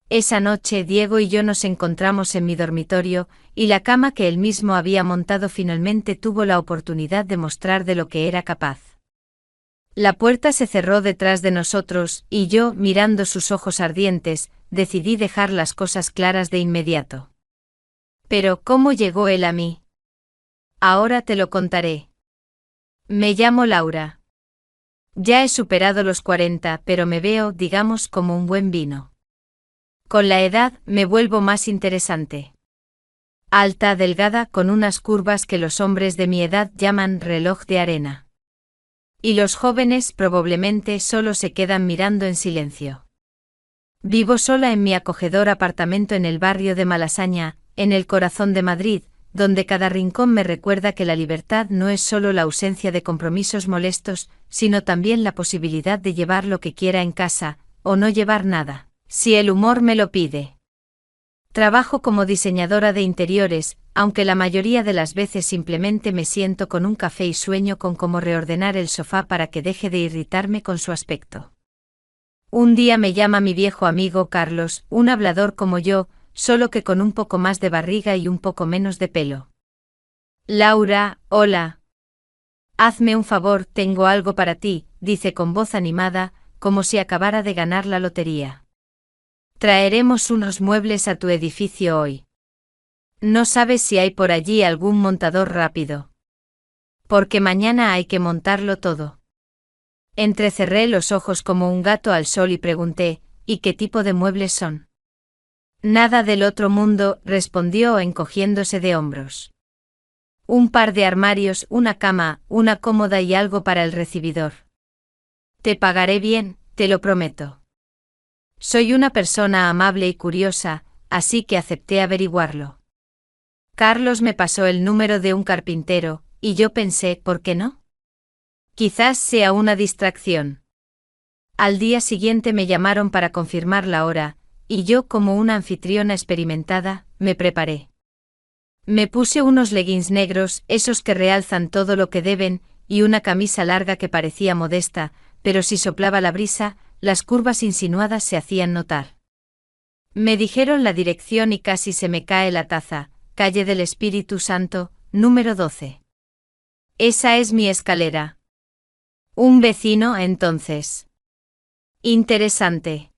Esa noche Diego y yo nos encontramos en mi dormitorio, y la cama que él mismo había montado finalmente tuvo la oportunidad de mostrar de lo que era capaz. La puerta se cerró detrás de nosotros, y yo, mirando sus ojos ardientes, decidí dejar las cosas claras de inmediato. Pero, ¿cómo llegó él a mí? Ahora te lo contaré. Me llamo Laura. Ya he superado los 40, pero me veo, digamos, como un buen vino. Con la edad, me vuelvo más interesante. Alta, delgada, con unas curvas que los hombres de mi edad llaman reloj de arena. Y los jóvenes probablemente solo se quedan mirando en silencio. Vivo sola en mi acogedor apartamento en el barrio de Malasaña, en el corazón de Madrid, donde cada rincón me recuerda que la libertad no es solo la ausencia de compromisos molestos, sino también la posibilidad de llevar lo que quiera en casa, o no llevar nada, si el humor me lo pide. Trabajo como diseñadora de interiores, aunque la mayoría de las veces simplemente me siento con un café y sueño con cómo reordenar el sofá para que deje de irritarme con su aspecto. Un día me llama mi viejo amigo Carlos, un hablador como yo, solo que con un poco más de barriga y un poco menos de pelo. Laura, hola. Hazme un favor, tengo algo para ti, dice con voz animada, como si acabara de ganar la lotería. Traeremos unos muebles a tu edificio hoy. No sabes si hay por allí algún montador rápido. Porque mañana hay que montarlo todo. Entrecerré los ojos como un gato al sol y pregunté, ¿y qué tipo de muebles son? Nada del otro mundo, respondió encogiéndose de hombros. Un par de armarios, una cama, una cómoda y algo para el recibidor. Te pagaré bien, te lo prometo. Soy una persona amable y curiosa, así que acepté averiguarlo. Carlos me pasó el número de un carpintero, y yo pensé, ¿por qué no? Quizás sea una distracción. Al día siguiente me llamaron para confirmar la hora, y yo, como una anfitriona experimentada, me preparé. Me puse unos leggings negros, esos que realzan todo lo que deben, y una camisa larga que parecía modesta, pero si soplaba la brisa, las curvas insinuadas se hacían notar. Me dijeron la dirección y casi se me cae la taza, calle del Espíritu Santo, número 12. Esa es mi escalera. Un vecino, entonces. Interesante.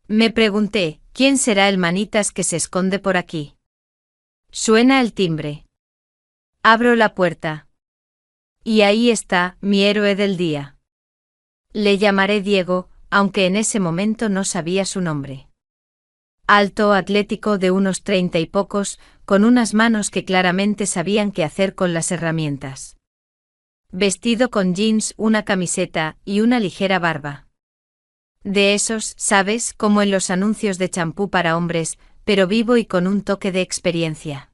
Me pregunté, ¿quién será el manitas que se esconde por aquí? Suena el timbre. Abro la puerta. Y ahí está, mi héroe del día. Le llamaré Diego, aunque en ese momento no sabía su nombre. Alto, atlético, de unos 30 y pocos, con unas manos que claramente sabían qué hacer con las herramientas. Vestido con jeans, una camiseta y una ligera barba. De esos, ¿sabes?, como en los anuncios de champú para hombres, pero vivo y con un toque de experiencia.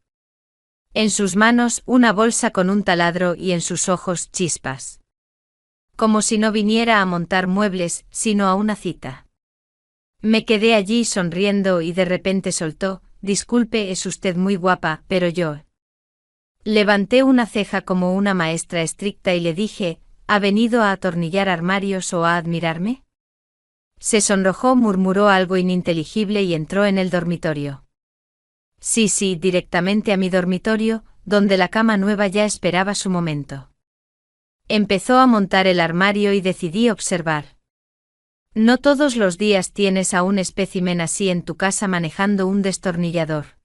En sus manos, una bolsa con un taladro y en sus ojos, chispas. Como si no viniera a montar muebles, sino a una cita. Me quedé allí sonriendo y de repente soltó, disculpe, es usted muy guapa, pero yo. Levanté una ceja como una maestra estricta y le dije, ¿ha venido a atornillar armarios o a admirarme? Se sonrojó, murmuró algo ininteligible y entró en el dormitorio. Sí, directamente a mi dormitorio, donde la cama nueva ya esperaba su momento. Empezó a montar el armario y decidí observar. No todos los días tienes a un espécimen así en tu casa manejando un destornillador.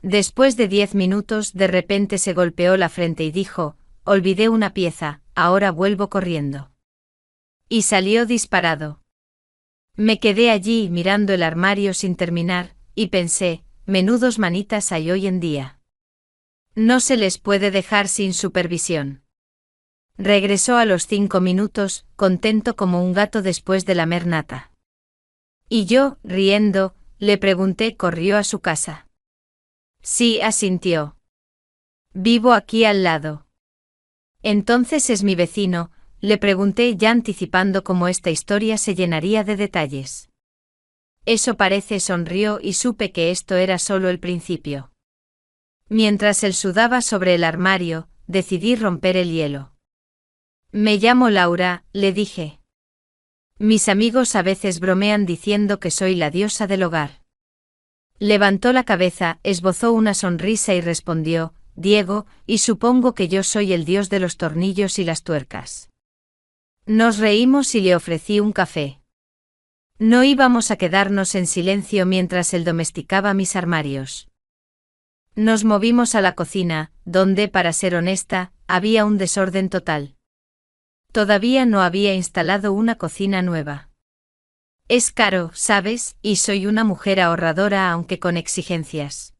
Después de 10 minutos, de repente se golpeó la frente y dijo, olvidé una pieza, ahora vuelvo corriendo. Y salió disparado. Me quedé allí mirando el armario sin terminar, y pensé, menudos manitas hay hoy en día. No se les puede dejar sin supervisión. Regresó a los 5 minutos, contento como un gato después de lamer nata. Y yo, riendo, le pregunté, ¿corrió a su casa? Sí, asintió. Vivo aquí al lado. Entonces es mi vecino, le pregunté ya anticipando cómo esta historia se llenaría de detalles. Eso parece, sonrió y supe que esto era solo el principio. Mientras él sudaba sobre el armario, decidí romper el hielo. Me llamo Laura, le dije. Mis amigos a veces bromean diciendo que soy la diosa del hogar. Levantó la cabeza, esbozó una sonrisa y respondió, Diego, y supongo que yo soy el dios de los tornillos y las tuercas. Nos reímos y le ofrecí un café. No íbamos a quedarnos en silencio mientras él domesticaba mis armarios. Nos movimos a la cocina, donde, para ser honesta, había un desorden total. Todavía no había instalado una cocina nueva. Es caro, ¿sabes? Y soy una mujer ahorradora aunque con exigencias.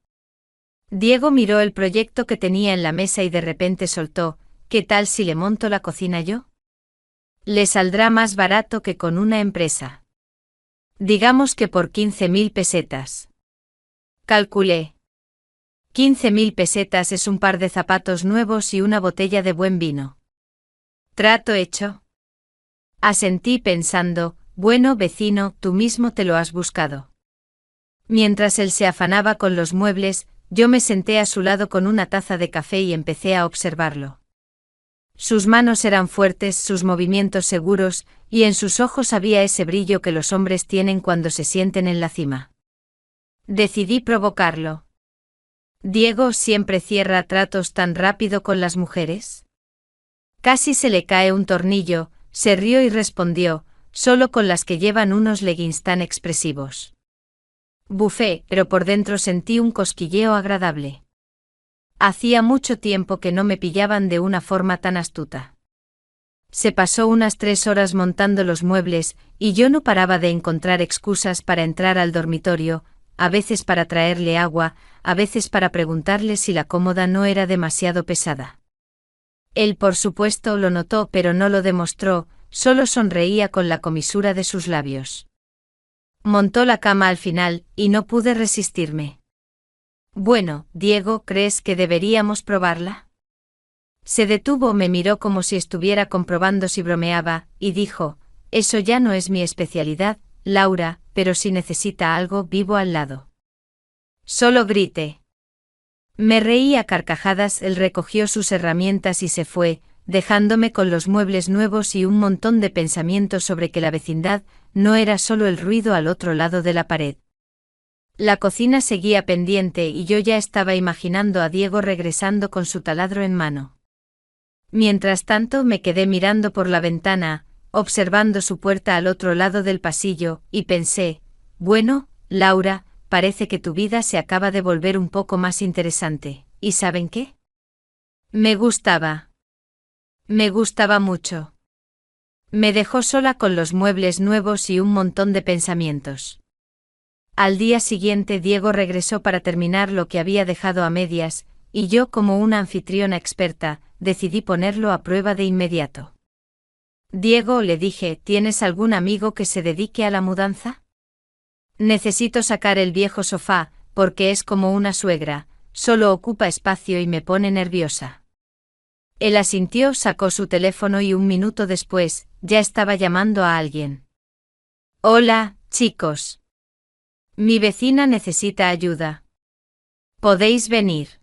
Diego miró el proyecto que tenía en la mesa y de repente soltó, ¿qué tal si le monto la cocina yo? Le saldrá más barato que con una empresa. Digamos que por 15.000 pesetas. Calculé. 15.000 pesetas es un par de zapatos nuevos y una botella de buen vino. ¿Trato hecho? Asentí pensando, bueno vecino, tú mismo te lo has buscado. Mientras él se afanaba con los muebles, yo me senté a su lado con una taza de café y empecé a observarlo. Sus manos eran fuertes, sus movimientos seguros, y en sus ojos había ese brillo que los hombres tienen cuando se sienten en la cima. Decidí provocarlo. ¿Diego siempre cierra tratos tan rápido con las mujeres? Casi se le cae un tornillo, se rió y respondió, solo con las que llevan unos leggings tan expresivos. Bufé, pero por dentro sentí un cosquilleo agradable. Hacía mucho tiempo que no me pillaban de una forma tan astuta. Se pasó unas 3 horas montando los muebles, y yo no paraba de encontrar excusas para entrar al dormitorio, a veces para traerle agua, a veces para preguntarle si la cómoda no era demasiado pesada. Él por supuesto lo notó pero no lo demostró, solo sonreía con la comisura de sus labios. Montó la cama al final, y no pude resistirme. Bueno, Diego, ¿crees que deberíamos probarla? Se detuvo, me miró como si estuviera comprobando si bromeaba, y dijo, eso ya no es mi especialidad, Laura, pero si necesita algo, vivo al lado. Solo grite. Me reí a carcajadas, él recogió sus herramientas y se fue, dejándome con los muebles nuevos y un montón de pensamientos sobre que la vecindad no era solo el ruido al otro lado de la pared. La cocina seguía pendiente y yo ya estaba imaginando a Diego regresando con su taladro en mano. Mientras tanto me quedé mirando por la ventana, observando su puerta al otro lado del pasillo, y pensé, bueno, Laura, parece que tu vida se acaba de volver un poco más interesante, ¿y saben qué? Me gustaba. Me gustaba mucho. Me dejó sola con los muebles nuevos y un montón de pensamientos. Al día siguiente Diego regresó para terminar lo que había dejado a medias, y yo como una anfitriona experta, decidí ponerlo a prueba de inmediato. Diego, le dije, ¿tienes algún amigo que se dedique a la mudanza? Necesito sacar el viejo sofá, porque es como una suegra, solo ocupa espacio y me pone nerviosa. Él asintió, sacó su teléfono y un minuto después, ya estaba llamando a alguien. Hola, chicos. Mi vecina necesita ayuda. ¿Podéis venir?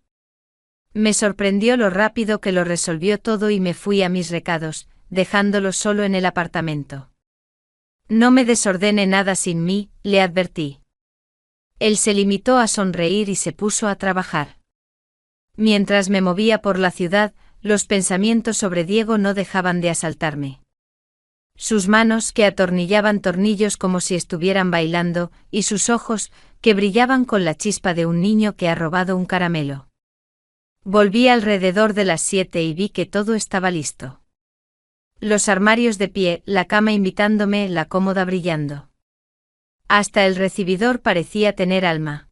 Me sorprendió lo rápido que lo resolvió todo y me fui a mis recados, dejándolo solo en el apartamento. No me desordene nada sin mí, le advertí. Él se limitó a sonreír y se puso a trabajar. Mientras me movía por la ciudad, los pensamientos sobre Diego no dejaban de asaltarme. Sus manos, que atornillaban tornillos como si estuvieran bailando, y sus ojos, que brillaban con la chispa de un niño que ha robado un caramelo. Volví alrededor de las 7 y vi que todo estaba listo. Los armarios de pie, la cama invitándome, la cómoda brillando. Hasta el recibidor parecía tener alma.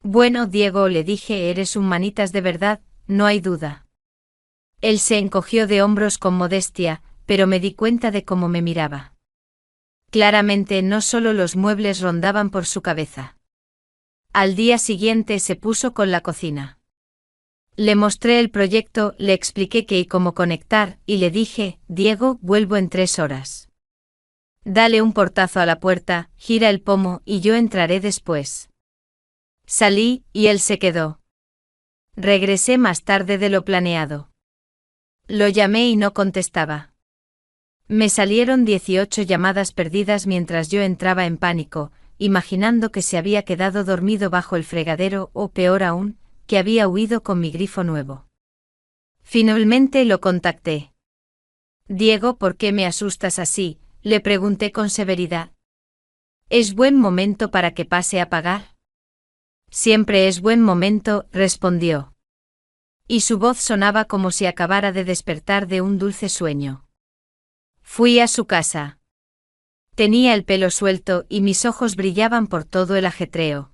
Bueno, Diego, le dije, eres un manitas de verdad, no hay duda. Él se encogió de hombros con modestia, pero me di cuenta de cómo me miraba. Claramente no solo los muebles rondaban por su cabeza. Al día siguiente se puso con la cocina. Le mostré el proyecto, le expliqué qué y cómo conectar, y le dije, Diego, vuelvo en 3 horas. Dale un portazo a la puerta, gira el pomo y yo entraré después. Salí, y él se quedó. Regresé más tarde de lo planeado. Lo llamé y no contestaba. Me salieron 18 llamadas perdidas mientras yo entraba en pánico, imaginando que se había quedado dormido bajo el fregadero o, peor aún, que había huido con mi grifo nuevo. Finalmente lo contacté. Diego, ¿por qué me asustas así?, le pregunté con severidad. ¿Es buen momento para que pase a pagar? Siempre es buen momento, respondió. Y su voz sonaba como si acabara de despertar de un dulce sueño. Fui a su casa. Tenía el pelo suelto y mis ojos brillaban por todo el ajetreo.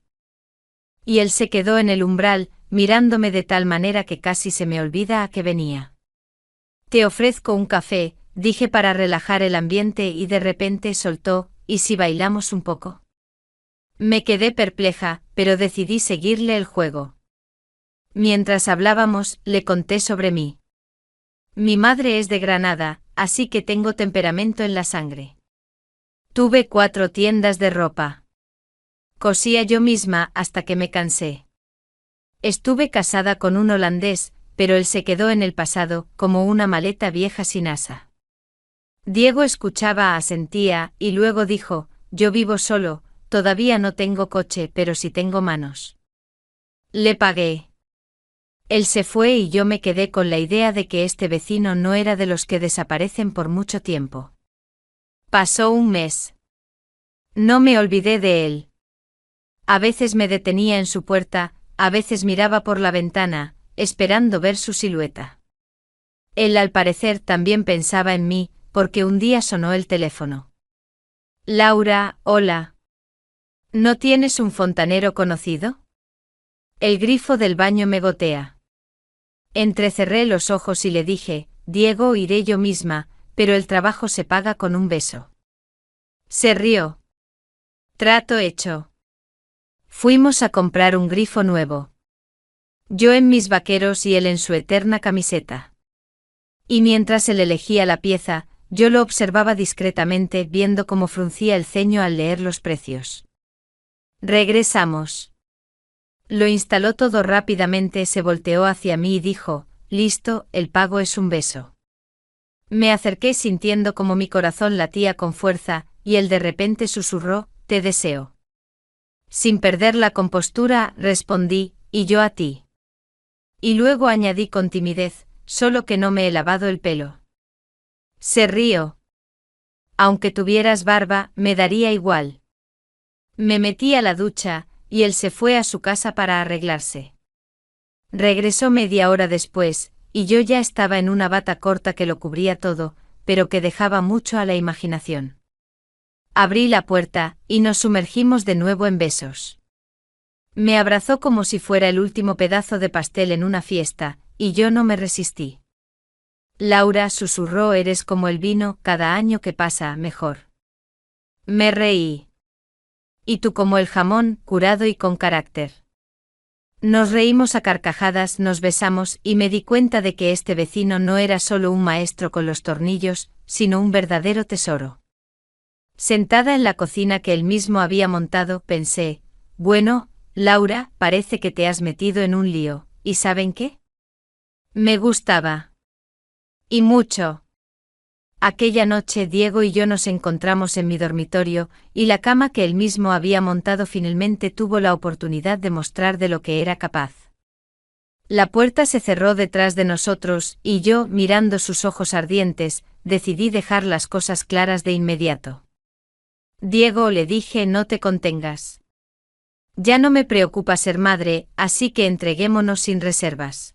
Y él se quedó en el umbral, mirándome de tal manera que casi se me olvida a qué venía. Te ofrezco un café, dije para relajar el ambiente y de repente soltó, ¿y si bailamos un poco? Me quedé perpleja, pero decidí seguirle el juego. Mientras hablábamos, le conté sobre mí. Mi madre es de Granada, así que tengo temperamento en la sangre. Tuve 4 tiendas de ropa. Cosía yo misma hasta que me cansé. Estuve casada con un holandés, pero él se quedó en el pasado, como una maleta vieja sin asa. Diego escuchaba, asentía, y luego dijo, yo vivo solo, todavía no tengo coche, pero sí tengo manos. Le pagué. Él se fue y yo me quedé con la idea de que este vecino no era de los que desaparecen por mucho tiempo. Pasó un mes. No me olvidé de él. A veces me detenía en su puerta, a veces miraba por la ventana, esperando ver su silueta. Él al parecer también pensaba en mí, porque un día sonó el teléfono. Laura, hola. ¿No tienes un fontanero conocido? El grifo del baño me gotea. Entrecerré los ojos y le dije, Diego, iré yo misma, pero el trabajo se paga con un beso. Se rió. Trato hecho. Fuimos a comprar un grifo nuevo. Yo en mis vaqueros y él en su eterna camiseta. Y mientras él elegía la pieza, yo lo observaba discretamente, viendo cómo fruncía el ceño al leer los precios. Regresamos. Lo instaló todo rápidamente, se volteó hacia mí y dijo, listo, el pago es un beso. Me acerqué sintiendo como mi corazón latía con fuerza, y él de repente susurró, te deseo. Sin perder la compostura, respondí, y yo a ti. Y luego añadí con timidez, solo que no me he lavado el pelo. Se rió. Aunque tuvieras barba, me daría igual. Me metí a la ducha, y él se fue a su casa para arreglarse. Regresó media hora después, y yo ya estaba en una bata corta que lo cubría todo, pero que dejaba mucho a la imaginación. Abrí la puerta, y nos sumergimos de nuevo en besos. Me abrazó como si fuera el último pedazo de pastel en una fiesta, y yo no me resistí. Laura, susurró, eres como el vino, cada año que pasa, mejor. Me reí. Y tú como el jamón, curado y con carácter. Nos reímos a carcajadas, nos besamos y me di cuenta de que este vecino no era solo un maestro con los tornillos, sino un verdadero tesoro. Sentada en la cocina que él mismo había montado, pensé, bueno, Laura, parece que te has metido en un lío, ¿y saben qué? Me gustaba. Y mucho. Aquella noche Diego y yo nos encontramos en mi dormitorio, y la cama que él mismo había montado finalmente tuvo la oportunidad de mostrar de lo que era capaz. La puerta se cerró detrás de nosotros, y yo, mirando sus ojos ardientes, decidí dejar las cosas claras de inmediato. Diego, le dije, no te contengas. Ya no me preocupa ser madre, así que entreguémonos sin reservas.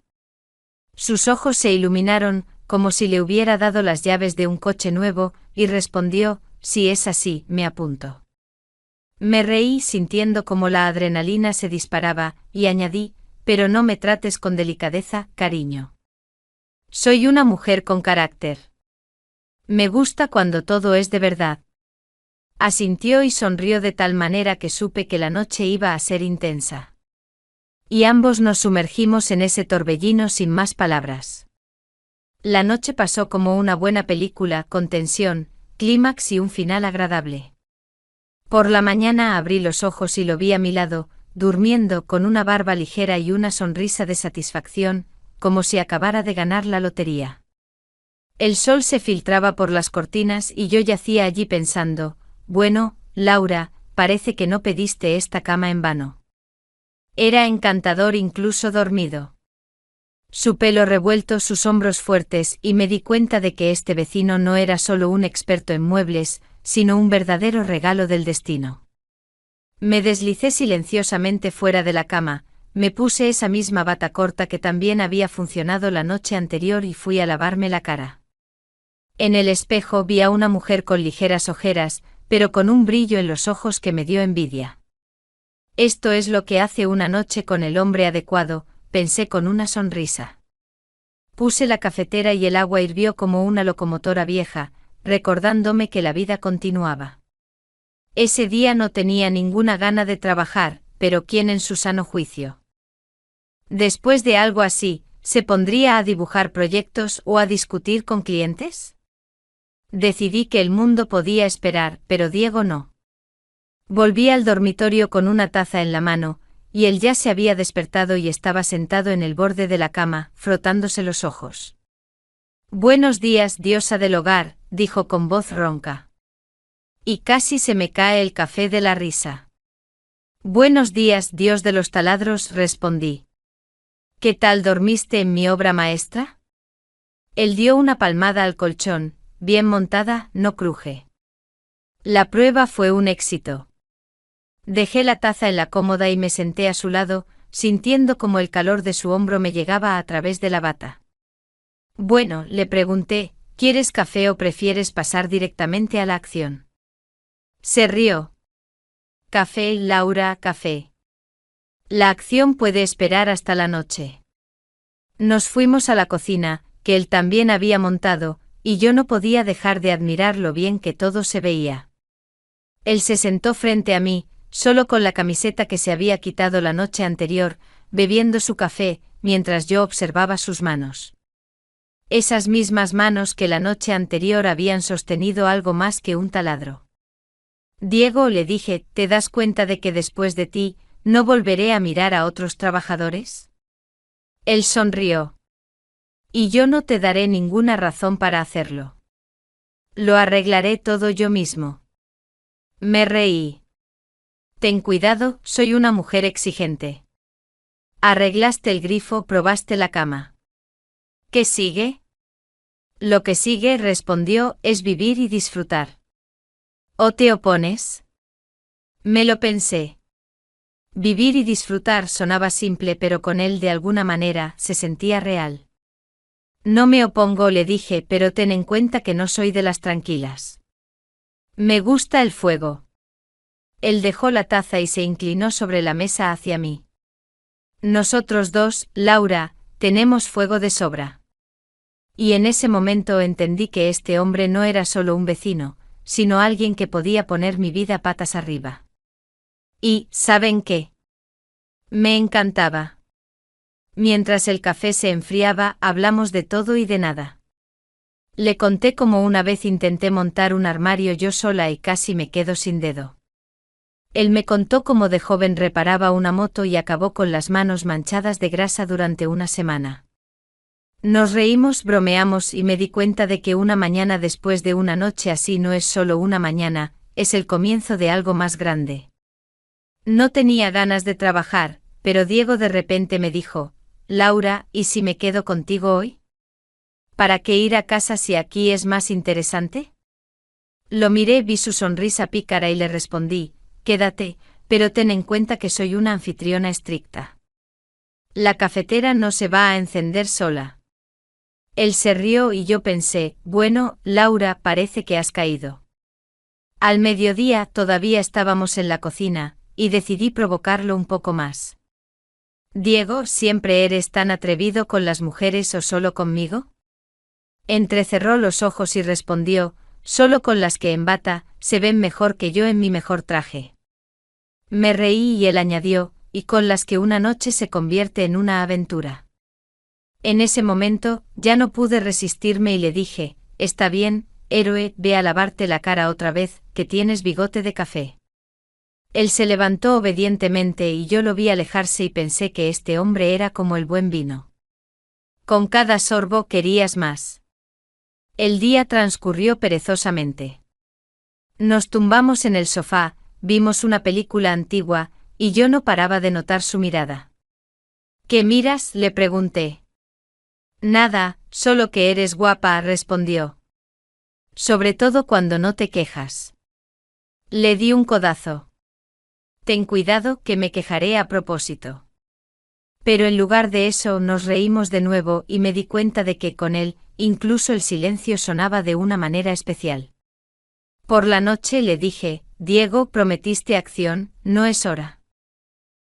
Sus ojos se iluminaron, como si le hubiera dado las llaves de un coche nuevo, y respondió, si es así, me apunto. Me reí sintiendo como la adrenalina se disparaba, y añadí, pero no me trates con delicadeza, cariño. Soy una mujer con carácter. Me gusta cuando todo es de verdad. Asintió y sonrió de tal manera que supe que la noche iba a ser intensa. Y ambos nos sumergimos en ese torbellino sin más palabras. La noche pasó como una buena película, con tensión, clímax y un final agradable. Por la mañana abrí los ojos y lo vi a mi lado, durmiendo con una barba ligera y una sonrisa de satisfacción, como si acabara de ganar la lotería. El sol se filtraba por las cortinas y yo yacía allí pensando, bueno, Laura, parece que no pediste esta cama en vano. Era encantador incluso dormido. Su pelo revuelto, sus hombros fuertes, y me di cuenta de que este vecino no era solo un experto en muebles, sino un verdadero regalo del destino. Me deslicé silenciosamente fuera de la cama, me puse esa misma bata corta que también había funcionado la noche anterior y fui a lavarme la cara. En el espejo vi a una mujer con ligeras ojeras, pero con un brillo en los ojos que me dio envidia. Esto es lo que hace una noche con el hombre adecuado, pensé con una sonrisa. Puse la cafetera y el agua hirvió como una locomotora vieja, recordándome que la vida continuaba. Ese día no tenía ninguna gana de trabajar, pero ¿quién en su sano juicio? Después de algo así, ¿se pondría a dibujar proyectos o a discutir con clientes? Decidí que el mundo podía esperar, pero Diego no. Volví al dormitorio con una taza en la mano, y él ya se había despertado y estaba sentado en el borde de la cama, frotándose los ojos. Buenos días, diosa del hogar, dijo con voz ronca. Y casi se me cae el café de la risa. Buenos días, dios de los taladros, respondí. ¿Qué tal dormiste en mi obra maestra? Él dio una palmada al colchón, bien montada, no cruje. La prueba fue un éxito. Dejé la taza en la cómoda y me senté a su lado, sintiendo como el calor de su hombro me llegaba a través de la bata. Bueno, le pregunté, ¿quieres café o prefieres pasar directamente a la acción? Se rió. Café, Laura, café. La acción puede esperar hasta la noche. Nos fuimos a la cocina, que él también había montado, y yo no podía dejar de admirar lo bien que todo se veía. Él se sentó frente a mí, solo con la camiseta que se había quitado la noche anterior, bebiendo su café, mientras yo observaba sus manos. Esas mismas manos que la noche anterior habían sostenido algo más que un taladro. Diego, le dije, ¿te das cuenta de que después de ti, no volveré a mirar a otros trabajadores? Él sonrió. Y yo no te daré ninguna razón para hacerlo. Lo arreglaré todo yo mismo. Me reí. Ten cuidado, soy una mujer exigente. Arreglaste el grifo, probaste la cama. ¿Qué sigue? Lo que sigue, respondió, es vivir y disfrutar. ¿O te opones? Me lo pensé. Vivir y disfrutar sonaba simple, pero con él de alguna manera se sentía real. No me opongo, le dije, pero ten en cuenta que no soy de las tranquilas. Me gusta el fuego. Él dejó la taza y se inclinó sobre la mesa hacia mí. Nosotros dos, Laura, tenemos fuego de sobra. Y en ese momento entendí que este hombre no era solo un vecino, sino alguien que podía poner mi vida patas arriba. Y, ¿saben qué? Me encantaba. Mientras el café se enfriaba, hablamos de todo y de nada. Le conté cómo una vez intenté montar un armario yo sola y casi me quedo sin dedo. Él me contó cómo de joven reparaba una moto y acabó con las manos manchadas de grasa durante una semana. Nos reímos, bromeamos y me di cuenta de que una mañana después de una noche así no es solo una mañana, es el comienzo de algo más grande. No tenía ganas de trabajar, pero Diego de repente me dijo, Laura, ¿y si me quedo contigo hoy? ¿Para qué ir a casa si aquí es más interesante? Lo miré, vi su sonrisa pícara y le respondí, quédate, pero ten en cuenta que soy una anfitriona estricta. La cafetera no se va a encender sola. Él se rió y yo pensé, bueno, Laura, parece que has caído. Al mediodía todavía estábamos en la cocina, y decidí provocarlo un poco más. Diego, ¿siempre eres tan atrevido con las mujeres o solo conmigo? Entrecerró los ojos y respondió, solo con las que en bata, se ven mejor que yo en mi mejor traje. Me reí y él añadió, y con las que una noche se convierte en una aventura. En ese momento, ya no pude resistirme y le dije, está bien, héroe, ve a lavarte la cara otra vez, que tienes bigote de café. Él se levantó obedientemente y yo lo vi alejarse y pensé que este hombre era como el buen vino. Con cada sorbo querías más. El día transcurrió perezosamente. Nos tumbamos en el sofá, vimos una película antigua, y yo no paraba de notar su mirada. ¿Qué miras?, le pregunté. Nada, solo que eres guapa, respondió. Sobre todo cuando no te quejas. Le di un codazo. Ten cuidado, que me quejaré a propósito. Pero en lugar de eso nos reímos de nuevo y me di cuenta de que con él, incluso el silencio sonaba de una manera especial. Por la noche le dije, Diego, prometiste acción, no es hora.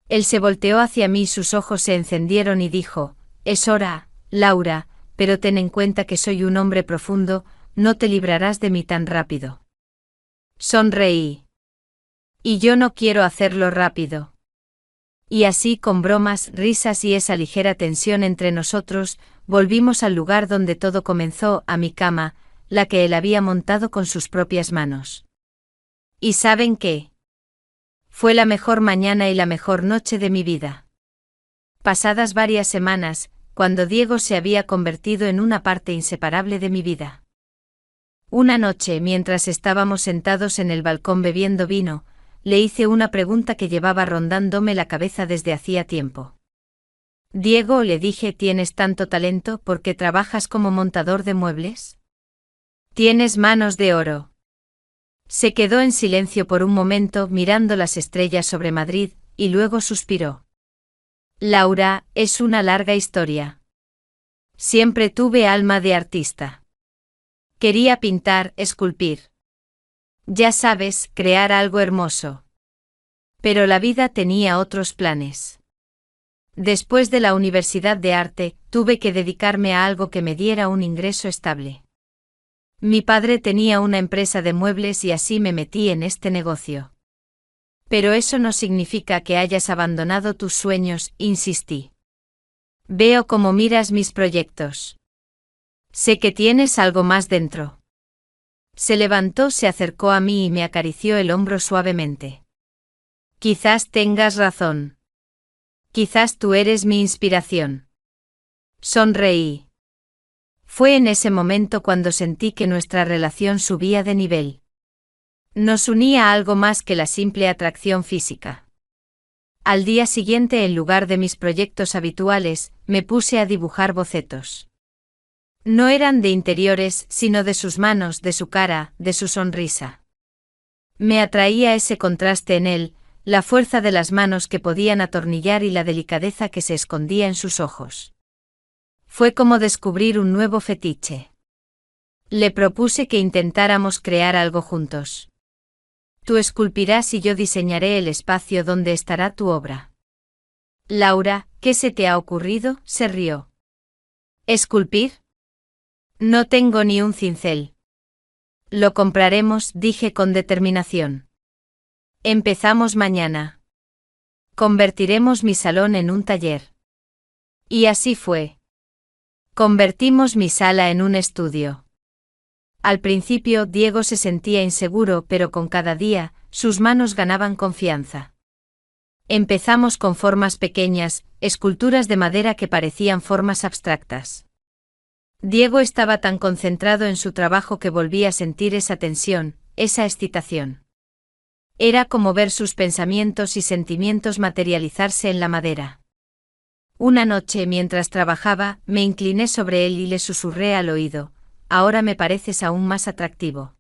Él se volteó hacia mí, sus ojos se encendieron y dijo, es hora, Laura, pero ten en cuenta que soy un hombre profundo, no te librarás de mí tan rápido. Sonreí. Y yo no quiero hacerlo rápido. Y así, con bromas, risas y esa ligera tensión entre nosotros, volvimos al lugar donde todo comenzó, a mi cama, la que él había montado con sus propias manos. ¿Y saben qué? Fue la mejor mañana y la mejor noche de mi vida. Pasadas varias semanas, cuando Diego se había convertido en una parte inseparable de mi vida. Una noche, mientras estábamos sentados en el balcón bebiendo vino, le hice una pregunta que llevaba rondándome la cabeza desde hacía tiempo. Diego, le dije, ¿tienes tanto talento porque trabajas como montador de muebles? Tienes manos de oro. Se quedó en silencio por un momento mirando las estrellas sobre Madrid, y luego suspiró. Laura, es una larga historia. Siempre tuve alma de artista. Quería pintar, esculpir. Ya sabes, crear algo hermoso. Pero la vida tenía otros planes. Después de la Universidad de Arte, tuve que dedicarme a algo que me diera un ingreso estable. Mi padre tenía una empresa de muebles y así me metí en este negocio. Pero eso no significa que hayas abandonado tus sueños, insistí. Veo cómo miras mis proyectos. Sé que tienes algo más dentro. Se levantó, se acercó a mí y me acarició el hombro suavemente. Quizás tengas razón. Quizás tú eres mi inspiración. Sonreí. Fue en ese momento cuando sentí que nuestra relación subía de nivel. Nos unía algo más que la simple atracción física. Al día siguiente, en lugar de mis proyectos habituales, me puse a dibujar bocetos. No eran de interiores, sino de sus manos, de su cara, de su sonrisa. Me atraía ese contraste en él, la fuerza de las manos que podían atornillar y la delicadeza que se escondía en sus ojos. Fue como descubrir un nuevo fetiche. Le propuse que intentáramos crear algo juntos. Tú esculpirás y yo diseñaré el espacio donde estará tu obra. Laura, ¿qué se te ha ocurrido?, se rió. ¿Esculpir? No tengo ni un cincel. Lo compraremos, dije con determinación. Empezamos mañana. Convertiremos mi salón en un taller. Y así fue. Convertimos mi sala en un estudio. Al principio Diego se sentía inseguro, pero con cada día, sus manos ganaban confianza. Empezamos con formas pequeñas, esculturas de madera que parecían formas abstractas. Diego estaba tan concentrado en su trabajo que volví a sentir esa tensión, esa excitación. Era como ver sus pensamientos y sentimientos materializarse en la madera. Una noche, mientras trabajaba, me incliné sobre él y le susurré al oído, ahora me pareces aún más atractivo.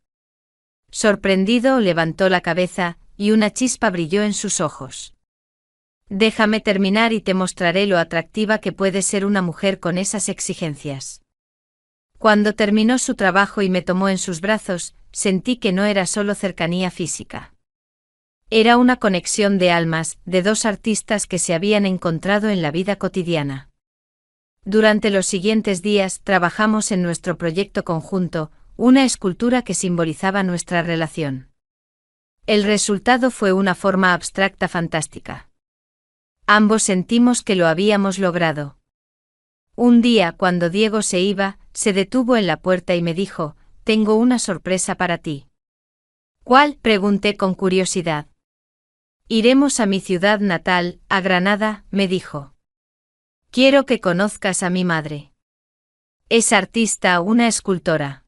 Sorprendido, levantó la cabeza, y una chispa brilló en sus ojos. Déjame terminar y te mostraré lo atractiva que puede ser una mujer con esas exigencias. Cuando terminó su trabajo y me tomó en sus brazos, sentí que no era solo cercanía física. Era una conexión de almas, de dos artistas que se habían encontrado en la vida cotidiana. Durante los siguientes días trabajamos en nuestro proyecto conjunto, una escultura que simbolizaba nuestra relación. El resultado fue una forma abstracta fantástica. Ambos sentimos que lo habíamos logrado. Un día, cuando Diego se iba, se detuvo en la puerta y me dijo, «Tengo una sorpresa para ti». «¿Cuál?», pregunté con curiosidad. «Iremos a mi ciudad natal, a Granada», me dijo. «Quiero que conozcas a mi madre. Es artista, una escultora.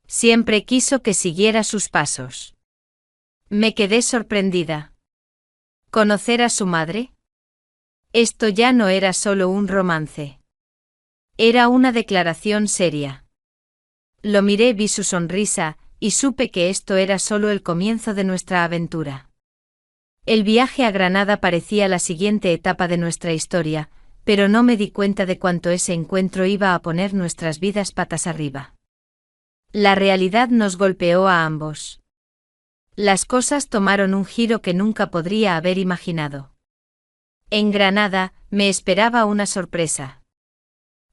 Siempre quiso que siguiera sus pasos. Me quedé sorprendida. ¿Conocer a su madre? Esto ya no era solo un romance. Era una declaración seria. Lo miré, vi su sonrisa, y supe que esto era solo el comienzo de nuestra aventura. El viaje a Granada parecía la siguiente etapa de nuestra historia, pero no me di cuenta de cuánto ese encuentro iba a poner nuestras vidas patas arriba. La realidad nos golpeó a ambos. Las cosas tomaron un giro que nunca podría haber imaginado. En Granada, me esperaba una sorpresa.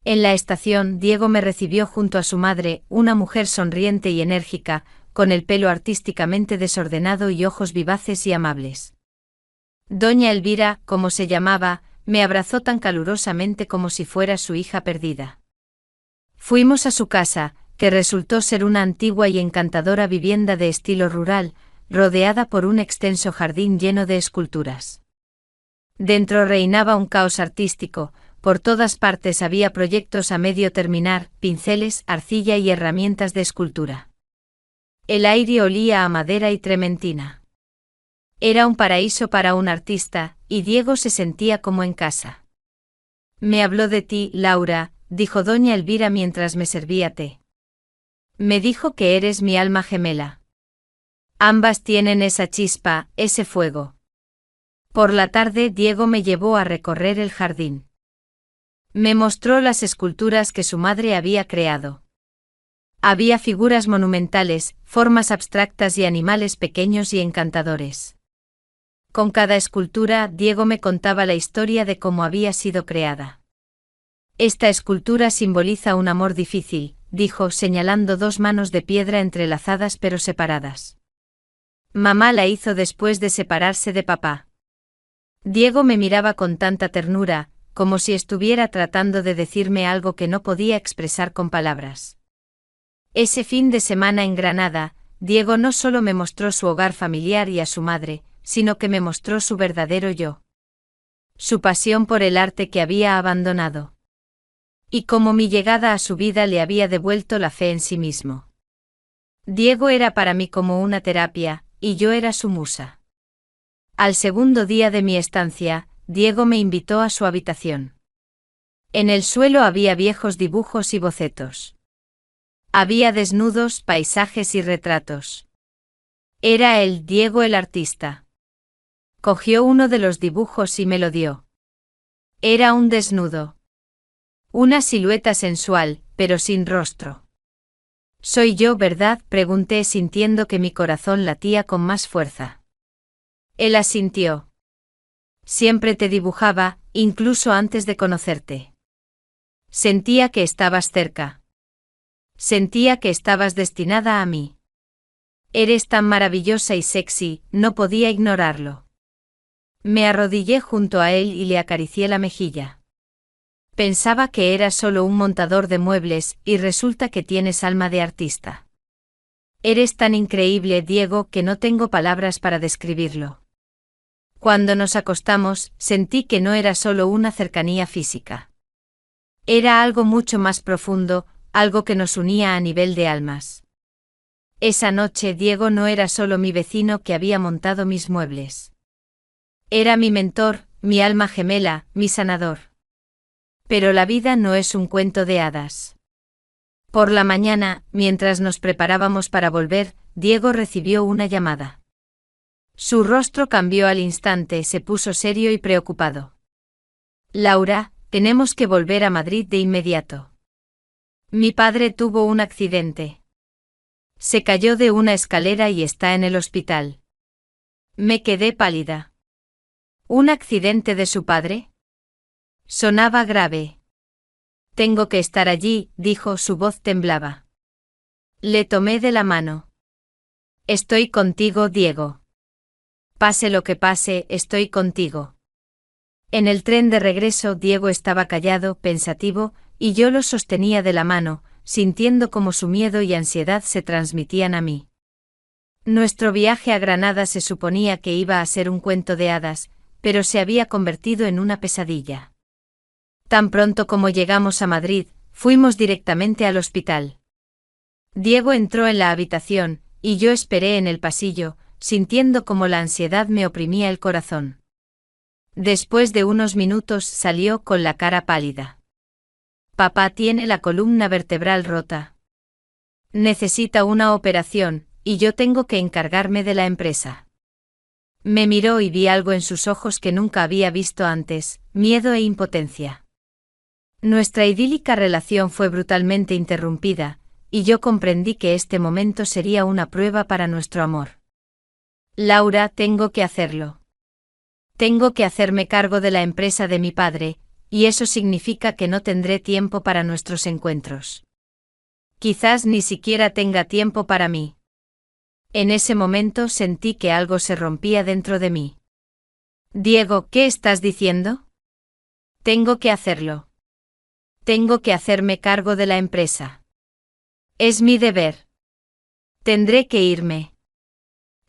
En la estación, Diego me recibió junto a su madre, una mujer sonriente y enérgica, con el pelo artísticamente desordenado y ojos vivaces y amables. Doña Elvira, como se llamaba, me abrazó tan calurosamente como si fuera su hija perdida. Fuimos a su casa, que resultó ser una antigua y encantadora vivienda de estilo rural, rodeada por un extenso jardín lleno de esculturas. Dentro reinaba un caos artístico, por todas partes había proyectos a medio terminar, pinceles, arcilla y herramientas de escultura. El aire olía a madera y trementina. Era un paraíso para un artista, y Diego se sentía como en casa. Me habló de ti, Laura, dijo doña Elvira mientras me servía té. Me dijo que eres mi alma gemela. Ambas tienen esa chispa, ese fuego. Por la tarde Diego me llevó a recorrer el jardín. Me mostró las esculturas que su madre había creado. Había figuras monumentales, formas abstractas y animales pequeños y encantadores. Con cada escultura, Diego me contaba la historia de cómo había sido creada. Esta escultura simboliza un amor difícil, dijo, señalando dos manos de piedra entrelazadas pero separadas. Mamá la hizo después de separarse de papá. Diego me miraba con tanta ternura, como si estuviera tratando de decirme algo que no podía expresar con palabras. Ese fin de semana en Granada, Diego no solo me mostró su hogar familiar y a su madre, sino que me mostró su verdadero yo. Su pasión por el arte que había abandonado. Y cómo mi llegada a su vida le había devuelto la fe en sí mismo. Diego era para mí como una terapia, y yo era su musa. Al segundo día de mi estancia, Diego me invitó a su habitación. En el suelo había viejos dibujos y bocetos. Había desnudos, paisajes y retratos. Era él, Diego el artista. Cogió uno de los dibujos y me lo dio. Era un desnudo. Una silueta sensual, pero sin rostro. «¿Soy yo, verdad?», pregunté sintiendo que mi corazón latía con más fuerza. Él asintió. «Siempre te dibujaba, incluso antes de conocerte. Sentía que estabas cerca. Sentía que estabas destinada a mí. Eres tan maravillosa y sexy, no podía ignorarlo». Me arrodillé junto a él y le acaricié la mejilla. Pensaba que eras solo un montador de muebles, y resulta que tienes alma de artista. Eres tan increíble, Diego, que no tengo palabras para describirlo. Cuando nos acostamos, sentí que no era solo una cercanía física. Era algo mucho más profundo, algo que nos unía a nivel de almas. Esa noche Diego no era solo mi vecino que había montado mis muebles. Era mi mentor, mi alma gemela, mi sanador. Pero la vida no es un cuento de hadas. Por la mañana, mientras nos preparábamos para volver, Diego recibió una llamada. Su rostro cambió al instante, se puso serio y preocupado. «Laura, tenemos que volver a Madrid de inmediato. Mi padre tuvo un accidente. Se cayó de una escalera y está en el hospital». Me quedé pálida. ¿Un accidente de su padre? Sonaba grave. «Tengo que estar allí», dijo, su voz temblaba. Le tomé de la mano. «Estoy contigo, Diego. Pase lo que pase, estoy contigo». En el tren de regreso Diego estaba callado, pensativo, y yo lo sostenía de la mano, sintiendo cómo su miedo y ansiedad se transmitían a mí. Nuestro viaje a Granada se suponía que iba a ser un cuento de hadas, pero se había convertido en una pesadilla. Tan pronto como llegamos a Madrid, fuimos directamente al hospital. Diego entró en la habitación, y yo esperé en el pasillo, sintiendo como la ansiedad me oprimía el corazón. Después de unos minutos salió con la cara pálida. Papá tiene la columna vertebral rota. Necesita una operación, y yo tengo que encargarme de la empresa. Me miró y vi algo en sus ojos que nunca había visto antes, miedo e impotencia. Nuestra idílica relación fue brutalmente interrumpida, y yo comprendí que este momento sería una prueba para nuestro amor. Laura, tengo que hacerlo. Tengo que hacerme cargo de la empresa de mi padre, y eso significa que no tendré tiempo para nuestros encuentros. Quizás ni siquiera tenga tiempo para mí. En ese momento sentí que algo se rompía dentro de mí. Diego, ¿qué estás diciendo? Tengo que hacerlo. Tengo que hacerme cargo de la empresa. Es mi deber. Tendré que irme.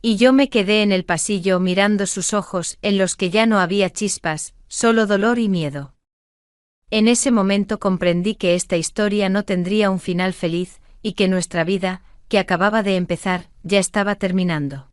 Y yo me quedé en el pasillo mirando sus ojos en los que ya no había chispas, solo dolor y miedo. En ese momento comprendí que esta historia no tendría un final feliz, y que nuestra vida, que acababa de empezar, ya estaba terminando.